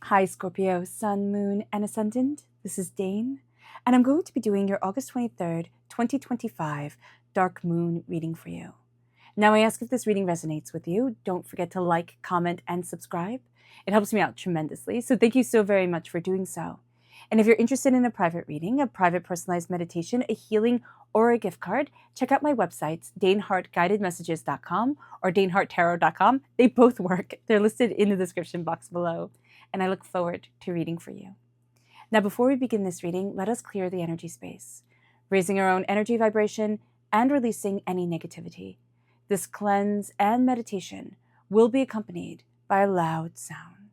Hi Scorpio, Sun, Moon, and Ascendant. This is Dane, and I'm going to be doing your August 23rd, 2025 Dark Moon reading for you. Now, I ask if this reading resonates with you. Don't forget to like, comment, and subscribe. It helps me out tremendously, so thank you so very much for doing so. And if you're interested in a private reading, a private personalized meditation, a healing, or a gift card, check out my websites, danehartguidedmessages.com or daneharttarot.com. They both work. They're listed in the description box below, and I look forward to reading for you. Now, before we begin this reading, let us clear the energy space, raising our own energy vibration and releasing any negativity. This cleanse and meditation will be accompanied by a loud sound.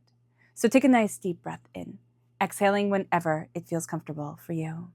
So take a nice deep breath in, exhaling whenever it feels comfortable for you.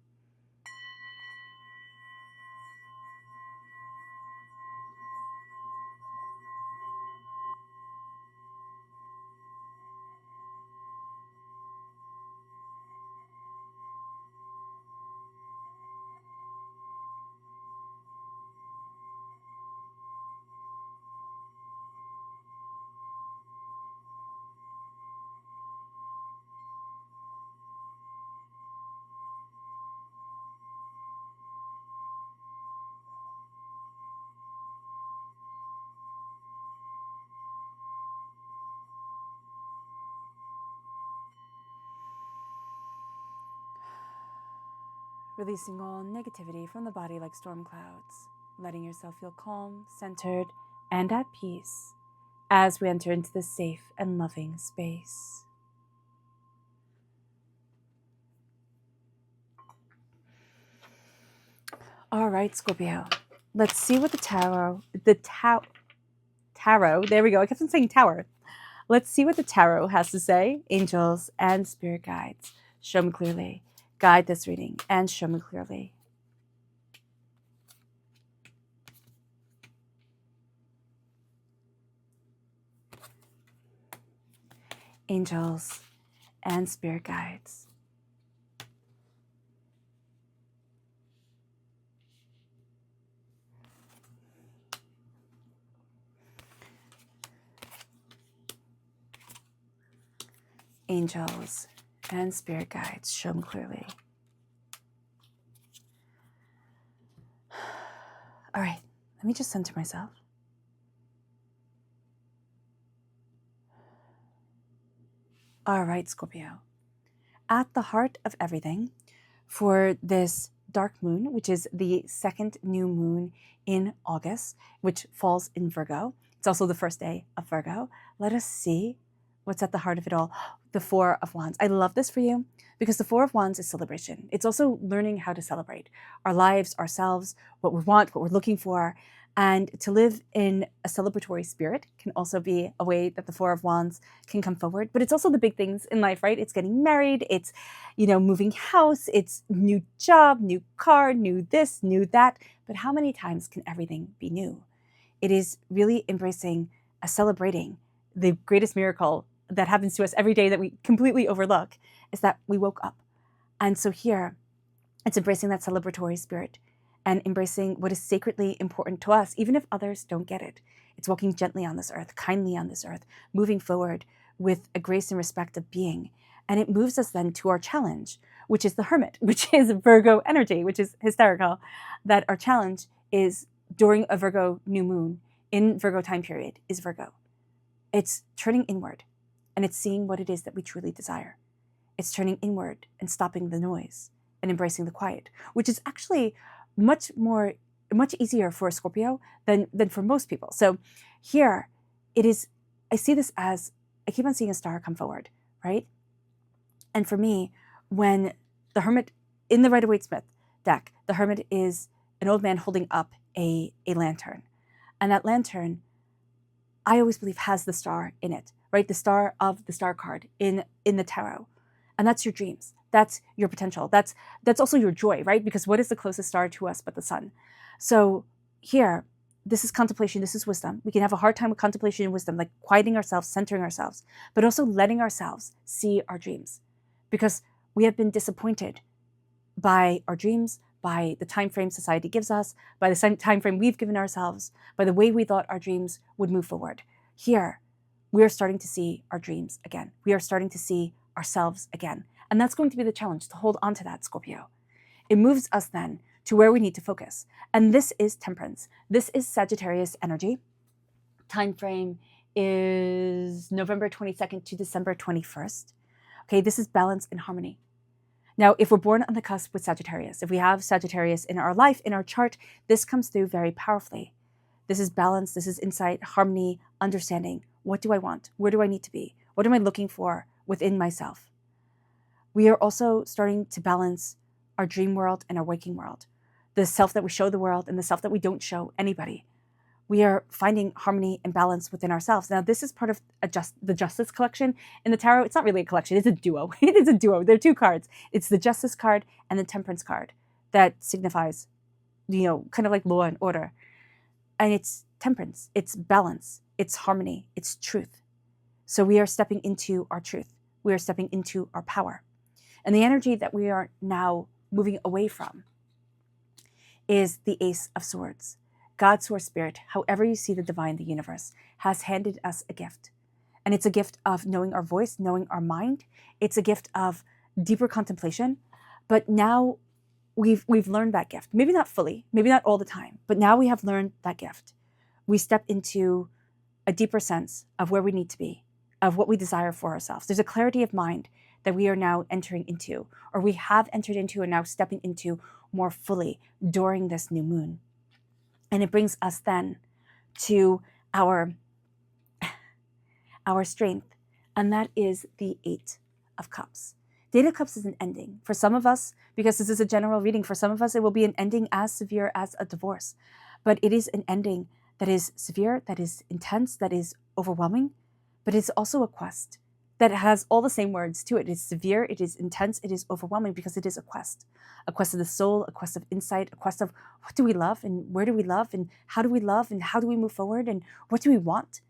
Releasing all negativity from the body like storm clouds, letting yourself feel calm, centered, and at peace as we enter into this safe and loving space. All right, Scorpio, let's see what the tarot, there we go. I kept on saying tower. Let's see what the tarot has to say. Angels and spirit guides, show me clearly. Guide this reading and show me clearly. Angels and spirit guides. Angels and spirit guides, show me clearly. All right, let me just center myself. All right, Scorpio. At the heart of everything for this dark moon, which is the second new moon in August, which falls in Virgo. It's also the first day of Virgo. Let us see what's at the heart of it all. The Four of Wands. I love this for you because the Four of Wands is celebration. It's also learning how to celebrate our lives, ourselves, what we want, what we're looking for. And to live in a celebratory spirit can also be a way that the Four of Wands can come forward. But it's also the big things in life, right? It's getting married, it's, moving house, it's new job, new car, new this, new that. But how many times can everything be new? It is really embracing, celebrating the greatest miracle that happens to us every day that we completely overlook is that we woke up. And so here, it's embracing that celebratory spirit and embracing what is sacredly important to us, even if others don't get it. It's walking gently on this earth, kindly on this earth, moving forward with a grace and respect of being. And it moves us then to our challenge, which is the Hermit, which is Virgo energy, which is hysterical, that our challenge is during a Virgo new moon, in Virgo time period, is Virgo. It's turning inward, and it's seeing what it is that we truly desire. It's turning inward and stopping the noise and embracing the quiet, which is actually much easier for a Scorpio than for most people. So here it is, I see this as, I keep on seeing a star come forward, right? And for me, when the Hermit, in the Rider-Waite-Smith deck, the Hermit is an old man holding up a lantern. And that lantern, I always believe, has the star in it, right? The star of the star card in the tarot. And that's your dreams. That's your potential. That's also your joy, right? Because what is the closest star to us but the sun? So here, this is contemplation, this is wisdom. We can have a hard time with contemplation and wisdom, like quieting ourselves, centering ourselves, but also letting ourselves see our dreams. Because we have been disappointed by our dreams, by the time frame society gives us, by the same time frame we've given ourselves, by the way we thought our dreams would move forward. Here, we are starting to see our dreams again. We are starting to see ourselves again. And that's going to be the challenge, to hold on to that, Scorpio. It moves us then to where we need to focus. And this is temperance. This is Sagittarius energy. Time frame is November 22nd to December 21st. Okay, this is balance and harmony. Now, if we're born on the cusp with Sagittarius, if we have Sagittarius in our life, in our chart, this comes through very powerfully. This is balance, this is insight, harmony, understanding. What do I want? Where do I need to be? What am I looking for within myself? We are also starting to balance our dream world and our waking world, the self that we show the world and the self that we don't show anybody. We are finding harmony and balance within ourselves. Now, this is part of the Justice collection in the tarot. It's not really a collection, it's a duo. It is a duo. There are two cards. It's the Justice card and the Temperance card that signifies, kind of like law and order. And it's temperance, it's balance, it's harmony, it's truth. So we are stepping into our truth. We are stepping into our power. And the energy that we are now moving away from is the Ace of Swords. God, Source, Spirit, however you see the divine, the universe, has handed us a gift. And it's a gift of knowing our voice, knowing our mind. It's a gift of deeper contemplation. But now we've learned that gift. Maybe not fully, maybe not all the time, but now we have learned that gift. We step into a deeper sense of where we need to be, of what we desire for ourselves. There's a clarity of mind that we are now entering into, or we have entered into and now stepping into more fully during this new moon. And it brings us then to our strength, and that is the Eight of Cups. The Eight of Cups is an ending. For some of us, because this is a general reading, for some of us it will be an ending as severe as a divorce. But it is an ending that is severe, that is intense, that is overwhelming, but it's also a quest that has all the same words to it. It is severe, it is intense, it is overwhelming, because it is a quest of the soul, a quest of insight, a quest of what do we love and where do we love and how do we move forward and what do we want?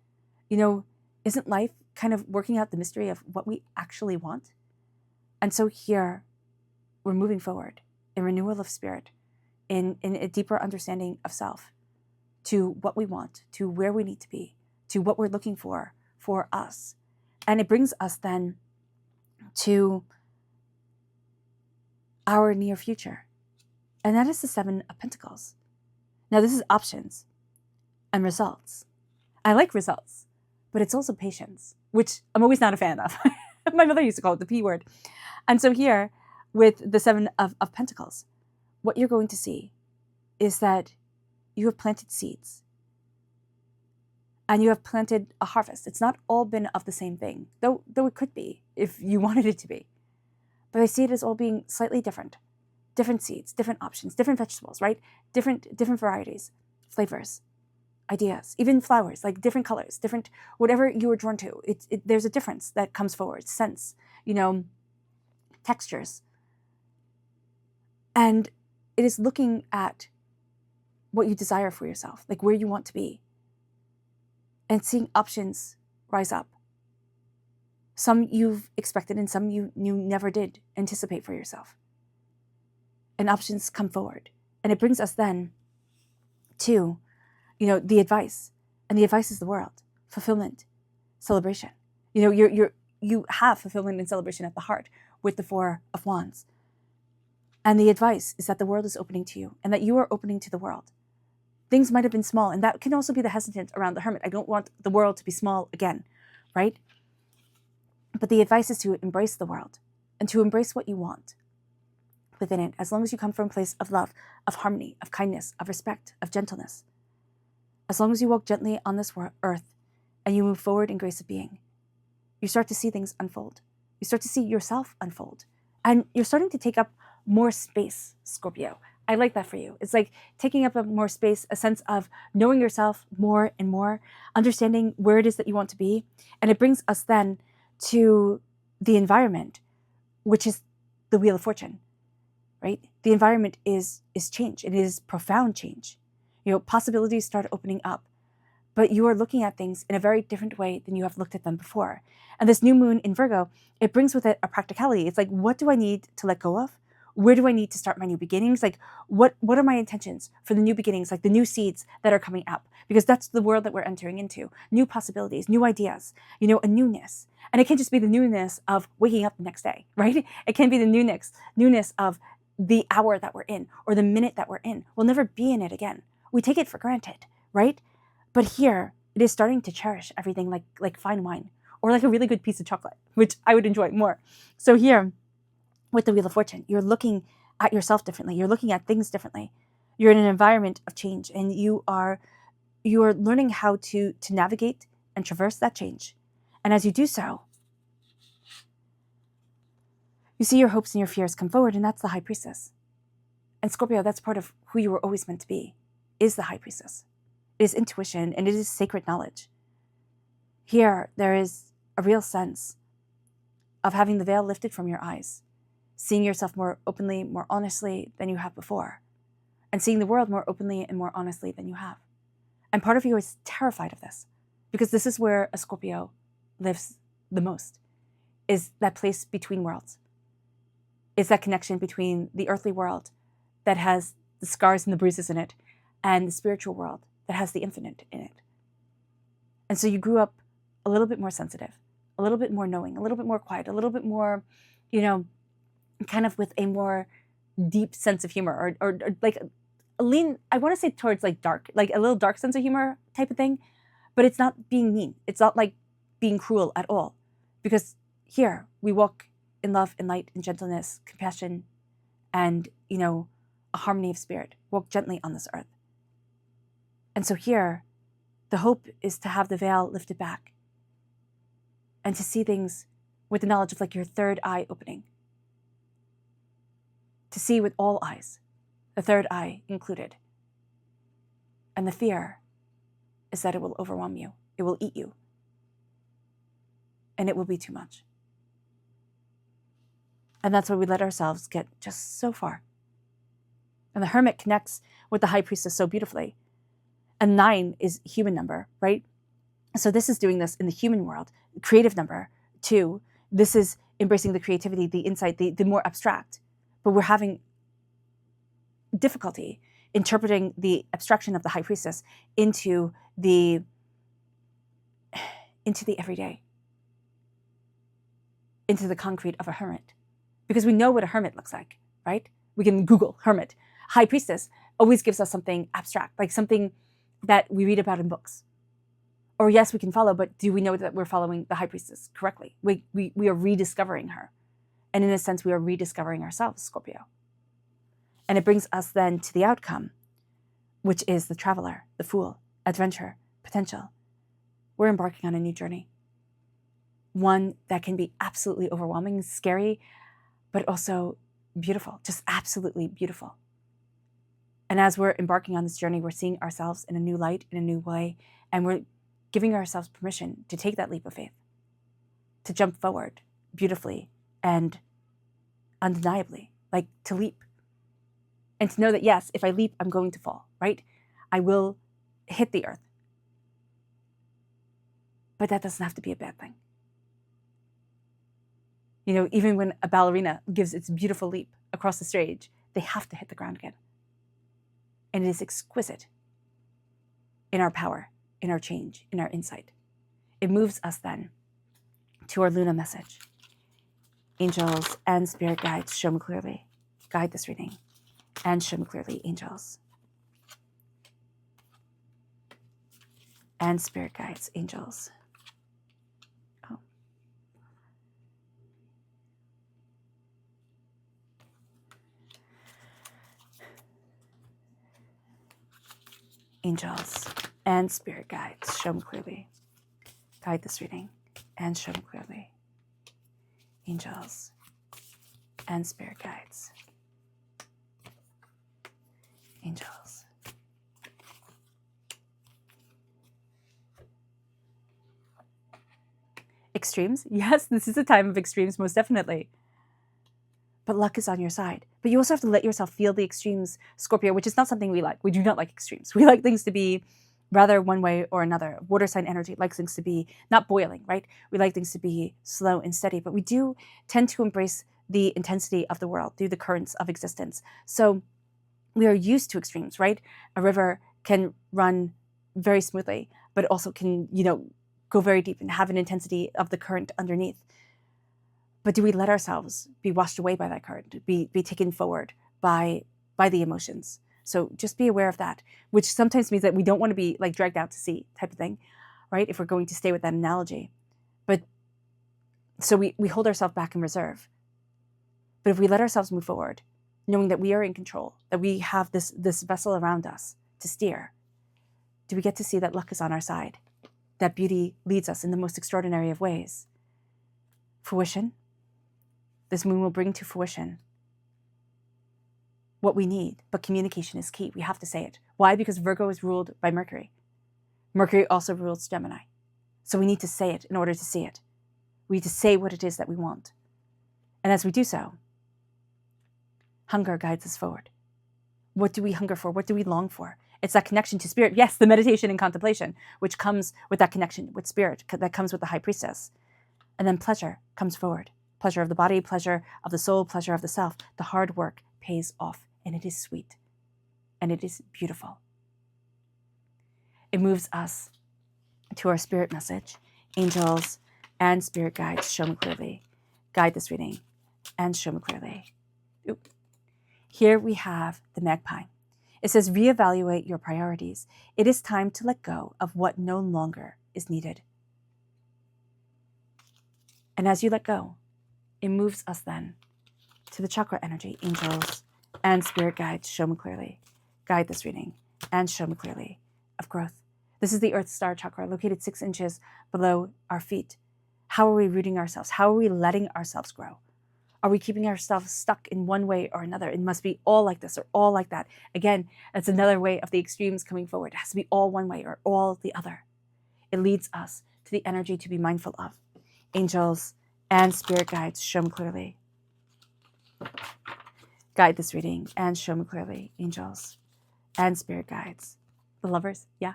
Isn't life kind of working out the mystery of what we actually want? And so here we're moving forward in renewal of spirit, in a deeper understanding of self, to what we want, to where we need to be, to what we're looking for us. And it brings us then to our near future. And that is the Seven of Pentacles. Now, this is options and results. I like results, but it's also patience, which I'm always not a fan of. My mother used to call it the P word. And so here, with the Seven of Pentacles, what you're going to see is that you have planted seeds. And you have planted a harvest. It's not all been of the same thing, though it could be if you wanted it to be. But I see it as all being slightly different. Different seeds, different options, different vegetables, right? Different varieties, flavors, ideas, even flowers, like different colors, different, whatever you are drawn to. There's a difference that comes forward, scents, textures. And it is looking at what you desire for yourself, like where you want to be, and seeing options rise up. Some you've expected and some you never did anticipate for yourself. And options come forward. And it brings us then to, the advice. And the advice is the world, fulfillment, celebration. You have fulfillment and celebration at the heart with the Four of Wands. And the advice is that the world is opening to you and that you are opening to the world. Things might have been small, and that can also be the hesitant around the Hermit. I don't want the world to be small again, right? But the advice is to embrace the world and to embrace what you want within it, as long as you come from a place of love, of harmony, of kindness, of respect, of gentleness. As long as you walk gently on this earth and you move forward in grace of being, you start to see things unfold. You start to see yourself unfold. And you're starting to take up more space, Scorpio. I like that for you. It's like taking up more space, a sense of knowing yourself more and more, understanding where it is that you want to be. And it brings us then to the environment, which is the Wheel of Fortune, right? The environment is change. It is profound change. Possibilities start opening up, but you are looking at things in a very different way than you have looked at them before. And this new moon in Virgo, it brings with it a practicality. It's like, what do I need to let go of? Where do I need to start my new beginnings? Like, what are my intentions for the new beginnings, like the new seeds that are coming up? Because that's the world that we're entering into. New possibilities, new ideas, a newness. And it can't just be the newness of waking up the next day, right? It can be the newness of the hour that we're in or the minute that we're in. We'll never be in it again. We take it for granted, right? But here, it is starting to cherish everything like fine wine or like a really good piece of chocolate, which I would enjoy more. So here, with the Wheel of Fortune, you're looking at yourself differently. You're looking at things differently. You're in an environment of change, and you are learning how to navigate and traverse that change. And as you do so, you see your hopes and your fears come forward, and that's the High Priestess. And Scorpio, that's part of who you were always meant to be, is the High Priestess. It is intuition, and it is sacred knowledge. Here, there is a real sense of having the veil lifted from your eyes, seeing yourself more openly, more honestly than you have before, and seeing the world more openly and more honestly than you have. And part of you is terrified of this, because this is where a Scorpio lives the most, is that place between worlds. It's that connection between the earthly world that has the scars and the bruises in it, and the spiritual world that has the infinite in it. And so you grew up a little bit more sensitive, a little bit more knowing, a little bit more quiet, a little bit more, kind of with a more deep sense of humor or like a lean, I want to say towards like dark, like a little dark sense of humor type of thing, but it's not being mean. It's not like being cruel at all, because here we walk in love and light and gentleness, compassion, and, a harmony of spirit, walk gently on this earth. And so here, the hope is to have the veil lifted back and to see things with the knowledge of like your third eye opening. To see with all eyes, the third eye included. And the fear is that it will overwhelm you. It will eat you. And it will be too much. And that's why we let ourselves get just so far. And the Hermit connects with the High Priestess so beautifully. And 9 is human number, right? So this is doing this in the human world. Creative number 2, this is embracing the creativity, the insight, the more abstract. But we're having difficulty interpreting the abstraction of the High Priestess into the everyday, into the concrete of a hermit. Because we know what a hermit looks like, right? We can Google hermit. High Priestess always gives us something abstract, like something that we read about in books. Or yes, we can follow, but do we know that we're following the High Priestess correctly? We are rediscovering her. And in a sense, we are rediscovering ourselves, Scorpio. And it brings us then to the outcome, which is the traveler, the fool, adventure, potential. We're embarking on a new journey. One that can be absolutely overwhelming, scary, but also beautiful, just absolutely beautiful. And as we're embarking on this journey, we're seeing ourselves in a new light, in a new way, and we're giving ourselves permission to take that leap of faith, to jump forward beautifully and undeniably, like to leap. And to know that, yes, if I leap, I'm going to fall, right? I will hit the earth. But that doesn't have to be a bad thing. Even when a ballerina gives its beautiful leap across the stage, they have to hit the ground again. And it is exquisite in our power, in our change, in our insight. It moves us then to our Luna message. Angels and spirit guides, show me clearly. Guide this reading and show me clearly, angels. And spirit guides, angels. Oh. Angels and spirit guides, show me clearly. Guide this reading and show me clearly. Angels and spirit guides. Angels. Extremes? Yes, this is a time of extremes, most definitely. But luck is on your side. But you also have to let yourself feel the extremes, Scorpio, which is not something we like. We do not like extremes. We like things to be rather one way or another. Water sign energy likes things to be not boiling, right? We like things to be slow and steady. But we do tend to embrace the intensity of the world, through the currents of existence. So we are used to extremes, right? A river can run very smoothly, but also can, go very deep and have an intensity of the current underneath. But do we let ourselves be washed away by that current, be taken forward by the emotions? So just be aware of that, which sometimes means that we don't want to be like dragged out to sea type of thing, right? If we're going to stay with that analogy. But so we hold ourselves back in reserve. But if we let ourselves move forward, knowing that we are in control, that we have this vessel around us to steer, do we get to see that luck is on our side, that beauty leads us in the most extraordinary of ways? Fruition. This moon will bring to fruition what we need, but communication is key. We have to say it. Why? Because Virgo is ruled by Mercury. Mercury also rules Gemini. So we need to say it in order to see it. We need to say what it is that we want. And as we do so, hunger guides us forward. What do we hunger for? What do we long for? It's that connection to spirit. Yes, the meditation and contemplation, which comes with that connection with spirit, that comes with the high priestess. And then pleasure comes forward. Pleasure of the body, pleasure of the soul, pleasure of the self. The hard work pays off, and it is sweet, and it is beautiful. It moves us to our spirit message. Angels and spirit guides, show me clearly. Guide this reading and show me clearly. Here we have the magpie. It says, reevaluate your priorities. It is time to let go of what no longer is needed. And as you let go, it moves us then to the chakra energy. Angels and spirit guides, show me clearly. Guide this reading and show me clearly of growth. This is the Earth Star chakra, located 6 inches below our feet. How are we rooting ourselves? How are we letting ourselves grow? Are we keeping ourselves stuck in one way or another? It must be all like this or all like that. Again, that's another way of the extremes coming forward. It has to be all one way or all the other. It leads us to the energy to be mindful of. Angels and spirit guides, show me clearly. Guide this reading and show me clearly. Angels and spirit guides. The lovers, yeah.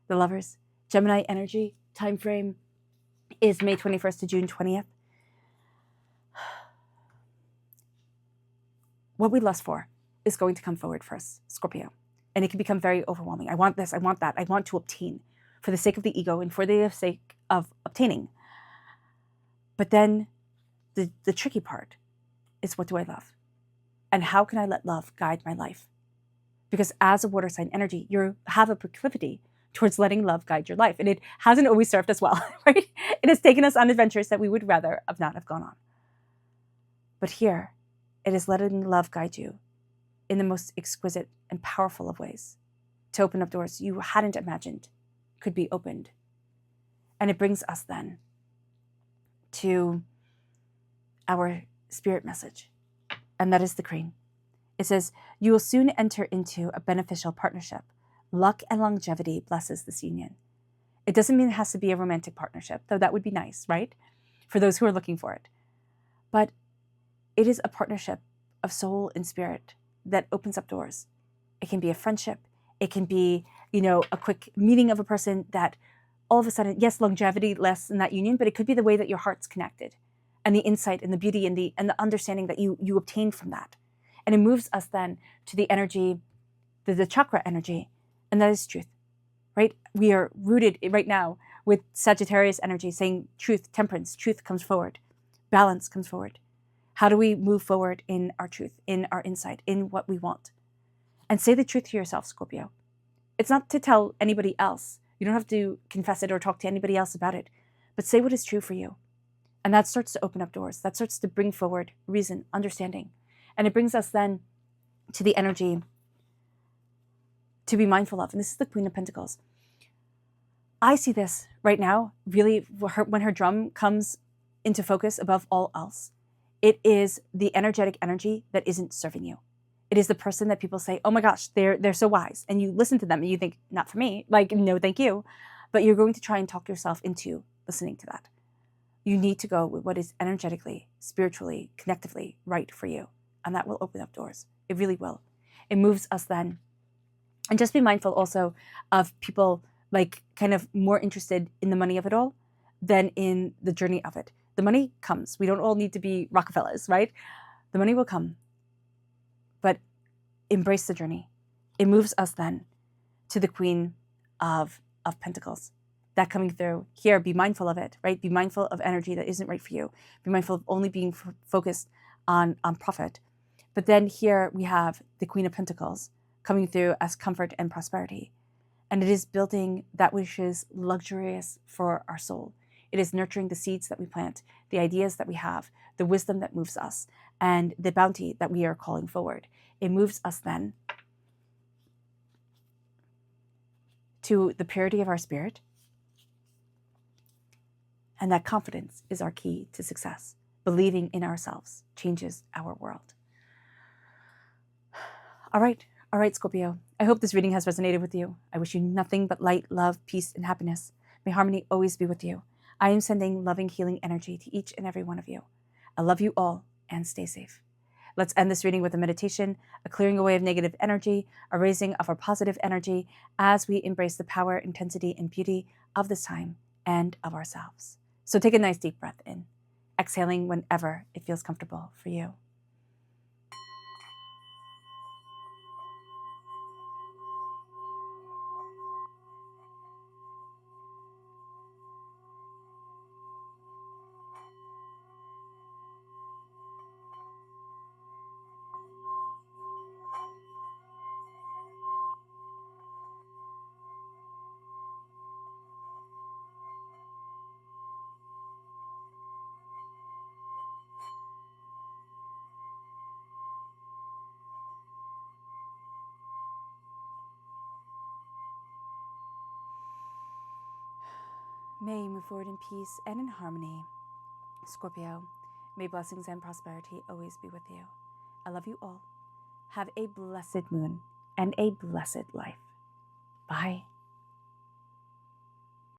The lovers. Gemini energy, time frame is May 21st to June 20th. What we lust for is going to come forward first, Scorpio. And it can become very overwhelming. I want this, I want that, I want to obtain for the sake of the ego and for the sake of obtaining. But then the tricky part is, what do I love? And how can I let love guide my life? Because as a water sign energy, you have a proclivity towards letting love guide your life. And it hasn't always served us well, right? It has taken us on adventures that we would rather have not have gone on. But here, it is letting love guide you in the most exquisite and powerful of ways to open up doors you hadn't imagined could be opened. And it brings us then to our spirit message, and that is the Queen. It says, you will soon enter into a beneficial partnership. Luck and longevity blesses this union. It doesn't mean it has to be a romantic partnership, though that would be nice, right? For those who are looking for it. But it is a partnership of soul and spirit that opens up doors. It can be a friendship. It can be, a quick meeting of a person that all of a sudden, yes, longevity lasts in that union, but it could be the way that your heart's connected and the insight and the beauty and the understanding that you obtained from that. And it moves us then to the energy, the chakra energy, and that is truth, right? We are rooted right now with Sagittarius energy saying truth, temperance, truth comes forward, balance comes forward. How do we move forward in our truth, in our insight, in what we want? And say the truth to yourself, Scorpio. It's not to tell anybody else. You don't have to confess it or talk to anybody else about it, but say what is true for you. And that starts to open up doors. That starts to bring forward reason, understanding. And it brings us then to the energy to be mindful of. And this is the Queen of Pentacles. I see this right now, really, when her drum comes into focus above all else. It is the energetic energy that isn't serving you. It is the person that people say, oh my gosh, they're so wise. And you listen to them and you think, not for me, like, no, thank you. But you're going to try and talk yourself into listening to that. You need to go with what is energetically, spiritually, connectively right for you. And that will open up doors. It really will. It moves us then. And just be mindful also of people like kind of more interested in the money of it all than in the journey of it. The money comes. We don't all need to be Rockefellers, right? The money will come, but embrace the journey. It moves us then to the Queen of Pentacles. That coming through here, be mindful of it, right? Be mindful of energy that isn't right for you. Be mindful of only being focused on profit. But then here we have the Queen of Pentacles coming through as comfort and prosperity. And it is building that which is luxurious for our soul. It is nurturing the seeds that we plant, the ideas that we have, the wisdom that moves us, and the bounty that we are calling forward. It moves us then to the purity of our spirit. And that confidence is our key to success. Believing in ourselves changes our world. All right, Scorpio. I hope this reading has resonated with you. I wish you nothing but light, love, peace, and happiness. May harmony always be with you. I am sending loving, healing energy to each and every one of you. I love you all, and stay safe. Let's end this reading with a meditation, a clearing away of negative energy, a raising of our positive energy as we embrace the power, intensity, and beauty of this time and of ourselves. So take a nice deep breath in, exhaling whenever it feels comfortable for you. May you move forward in peace and in harmony. Scorpio, may blessings and prosperity always be with you. I love you all. Have a blessed moon and a blessed life. Bye.